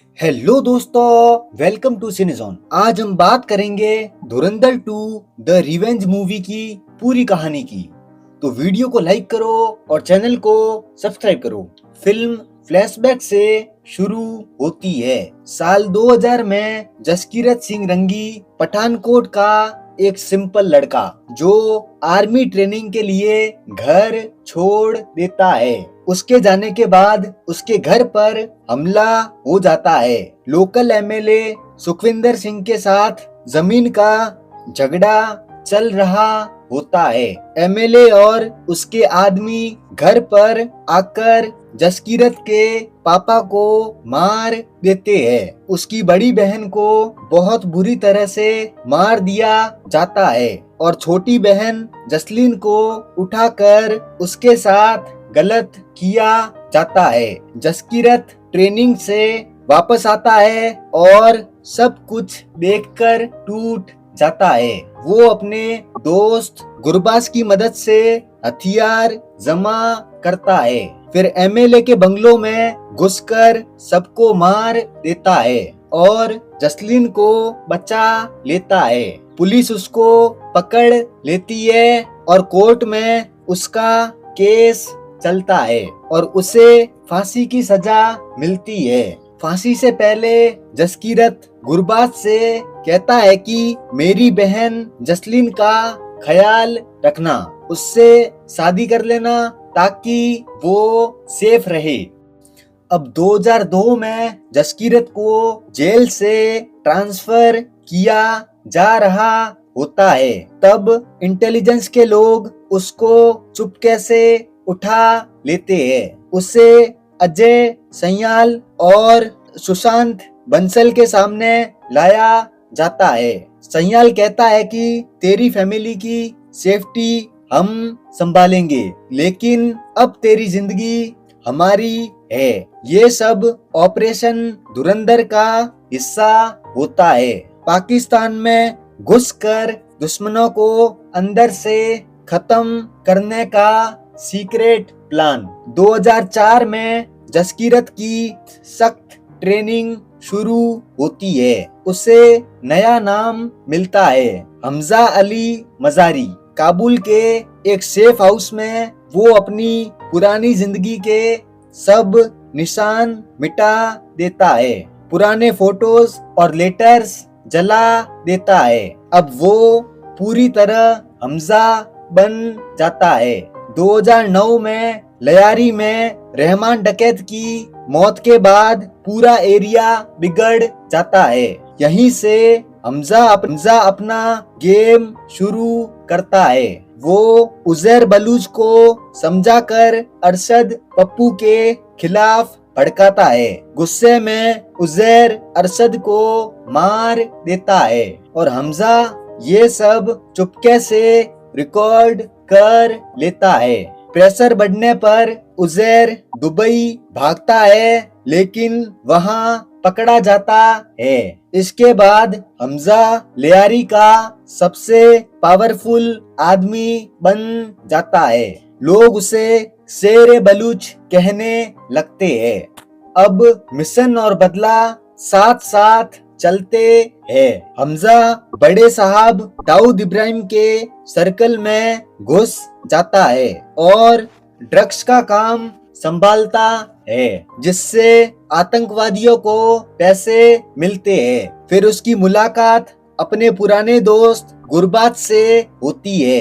Hello दोस्तों, welcome to सिनेजोन। आज हम बात करेंगे धुरंधर 2 द रिवेंज मूवी की पूरी कहानी की। तो वीडियो को लाइक करो और चैनल को सब्सक्राइब करो। फिल्म फ्लैशबैक से शुरू होती है। साल 2000 में जसकीरत सिंह रंगी पठानकोट का एक सिंपल लड़का जो आर्मी ट्रेनिंग के लिए घर छोड़ देता है। उसके जाने के बाद उसके घर पर हमला हो जाता है। लोकल एमएलए सुखविंदर सिंह के साथ जमीन का झगड़ा चल रहा होता है। एमएलए और उसके आदमी घर पर आकर जसकीरत के पापा को मार देते हैं। उसकी बड़ी बहन को बहुत बुरी तरह से मार दिया जाता है और छोटी बहन जसलीन को उठाकर उसके साथ गलत किया जाता है। जसकीरत ट्रेनिंग से वापस आता है और सब कुछ देखकर टूट जाता है। वो अपने दोस्त गुरबाज की मदद से हथियार जमा करता है, फिर एमएलए के बंगलों में घुसकर सबको मार देता है और जसलीन को बचा लेता है। पुलिस उसको पकड़ लेती है और कोर्ट में उसका केस चलता है और उसे फांसी की सजा मिलती है। फांसी से पहले जसकीरत गुरबाज से कहता है कि मेरी बहन जसलीन का ख्याल रखना, उससे शादी कर लेना ताकि वो सेफ रहे। अब 2002 में जसकीरत को जेल से ट्रांसफर किया जा रहा होता है। तब इंटेलिजेंस के लोग उसको चुपके से उठा लेते हैं। उसे अजय सयाल और सुशांत बंसल के सामने लाया जाता है। सयाल कहता है कि तेरी फैमिली की सेफ्टी हम संभालेंगे, लेकिन अब तेरी जिंदगी हमारी है। ये सब ऑपरेशन धुरंधर का हिस्सा होता है। पाकिस्तान में घुसकर दुश्मनों को अंदर से खत्म करने का सीक्रेट प्लान। 2004 में जसकीरत की सख्त ट्रेनिंग शुरू होती है। उसे नया नाम मिलता है हमजा अली मजारी। काबुल के एक सेफ हाउस में वो अपनी पुरानी जिंदगी के सब निशान मिटा देता है। पुराने फोटोज और लेटर्स जला देता है। अब वो पूरी तरह हमजा बन जाता है। 2009 में लयारी में रहमान डकैत की मौत के बाद पूरा एरिया बिगड़ जाता है। यहीं से हमजा अपना गेम शुरू करता है। वो उजैर बलूच को समझाकर अरशद पप्पू के खिलाफ भड़काता है। गुस्से में उजैर अरशद को मार देता है और हमजा ये सब चुपके से रिकॉर्ड कर लेता है। प्रेशर बढ़ने पर उजैर दुबई भागता है, लेकिन वहां पकड़ा जाता है। इसके बाद हमजा लियारी का सबसे पावरफुल आदमी बन जाता है। लोग उसे शेर बलूच कहने लगते हैं। अब मिशन और बदला साथ साथ चलते हैं। हमजा बड़े साहब दाऊद इब्राहिम के सर्कल में घुस जाता है और ड्रग्स का काम संभालता है, जिससे आतंकवादियों को पैसे मिलते हैं। फिर उसकी मुलाकात अपने पुराने दोस्त गुरबाज से होती है।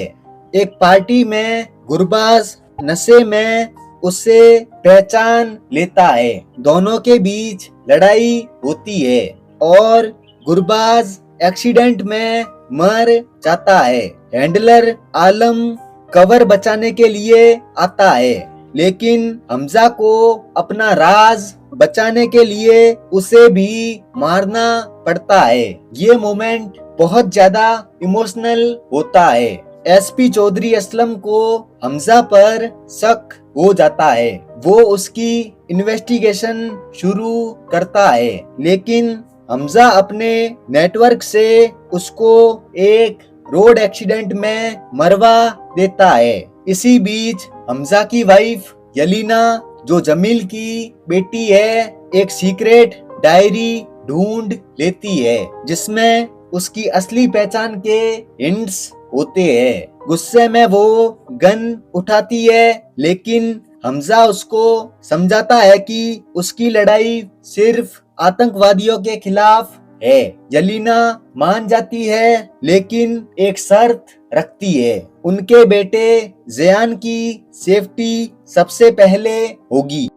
एक पार्टी में गुरबाज नशे में उसे पहचान लेता है। दोनों के बीच लड़ाई होती है और गुरबाज एक्सीडेंट में मर जाता है। हैंडलर आलम कवर बचाने के लिए आता है, लेकिन हमजा को अपना राज बचाने के लिए उसे भी मारना पड़ता है। ये मोमेंट बहुत ज्यादा इमोशनल होता है। एसपी चौधरी असलम को हमजा पर शक हो जाता है। वो उसकी इन्वेस्टिगेशन शुरू करता है, लेकिन हमजा अपने नेटवर्क से उसको एक रोड एक्सीडेंट में मरवा देता है। इसी बीच हमजा की वाइफ यलीना, जो जमील की बेटी है, एक सीक्रेट डायरी ढूंढ लेती है जिसमें उसकी असली पहचान के हिंट्स होते हैं। गुस्से में वो गन उठाती है लेकिन हमजा उसको समझाता है कि उसकी लड़ाई सिर्फ आतंकवादियों के खिलाफ है। जलीना मान जाती है लेकिन एक शर्त रखती है, उनके बेटे ज़यान की सेफ्टी सबसे पहले होगी।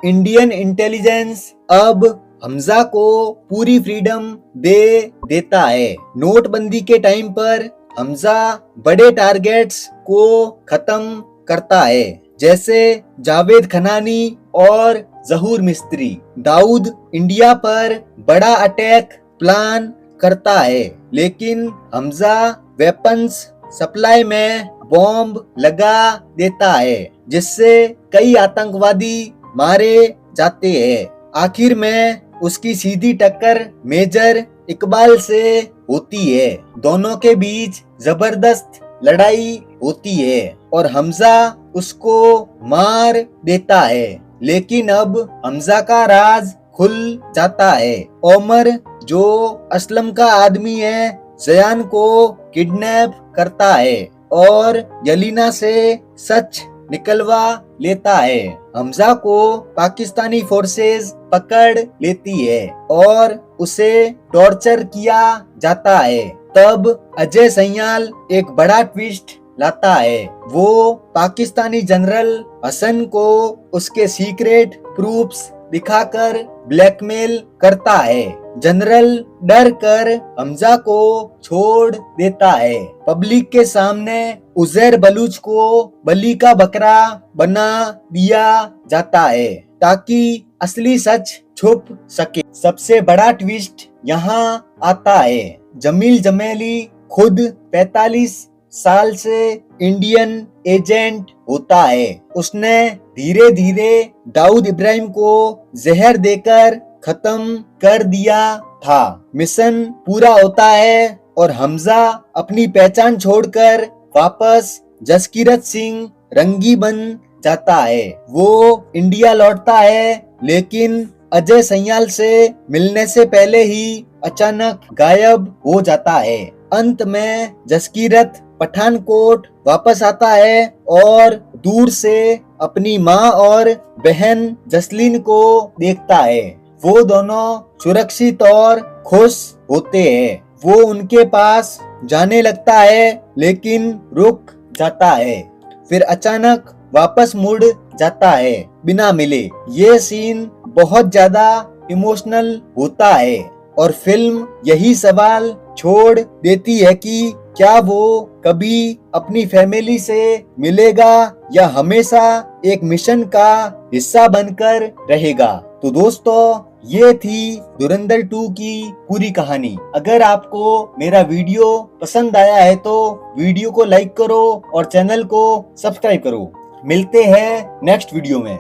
इंडियन इंटेलिजेंस अब हमजा को पूरी फ्रीडम दे देता है। नोटबंदी के टाइम पर हमजा बड़े टारगेट्स को खत्म करता है जैसे जावेद खनानी और जहूर मिस्त्री। दाऊद इंडिया पर बड़ा अटैक प्लान करता है लेकिन हमजा वेपन्स सप्लाई में बॉम्ब लगा देता है जिससे कई आतंकवादी मारे जाते हैं। आखिर में उसकी सीधी टक्कर मेजर इकबाल से होती है। दोनों के बीच जबरदस्त लड़ाई होती है और हमजा उसको मार देता है लेकिन अब हमजा का राज खुल जाता है। ओमर जो असलम का आदमी है ज़यान को किडनैप करता है और यलीना से सच निकलवा लेता है। हमजा को पाकिस्तानी फोर्सेस पकड़ लेती है और उसे टॉर्चर किया जाता है। तब अजय सैयाल एक बड़ा ट्विस्ट लाता है। वो पाकिस्तानी जनरल हसन को उसके सीक्रेट प्रूफ्स दिखाकर ब्लैकमेल करता है। जनरल डर कर हमजा को छोड़ देता है। पब्लिक के सामने उजैर बलूच को बलि का बकरा बना दिया जाता है ताकि असली सच छुप सके। सबसे बड़ा ट्विस्ट यहाँ आता है। जमील जमेली खुद 45 साल से इंडियन एजेंट होता है। उसने धीरे धीरे दाऊद इब्राहिम को जहर देकर खत्म कर दिया था। मिशन पूरा होता है और हमजा अपनी पहचान छोड़कर वापस जसकीरत सिंह रंगी बन जाता है। वो इंडिया लौटता है लेकिन अजय सैयाल से मिलने से पहले ही अचानक गायब हो जाता है। अंत में जसकीरत पठानकोट वापस आता है और दूर से अपनी माँ और बहन जसलीन को देखता है। वो दोनों सुरक्षित और खुश होते हैं। वो उनके पास जाने लगता है लेकिन रुक जाता है, फिर अचानक वापस मुड़ जाता है बिना मिले। ये सीन बहुत ज्यादा इमोशनल होता है और फिल्म यही सवाल छोड़ देती है कि क्या वो कभी अपनी फैमिली से मिलेगा या हमेशा एक मिशन का हिस्सा बनकर रहेगा। तो दोस्तों, ये थी धुरंधर 2 की पूरी कहानी। अगर आपको मेरा वीडियो पसंद आया है तो वीडियो को लाइक करो और चैनल को सब्सक्राइब करो। मिलते हैं नेक्स्ट वीडियो में।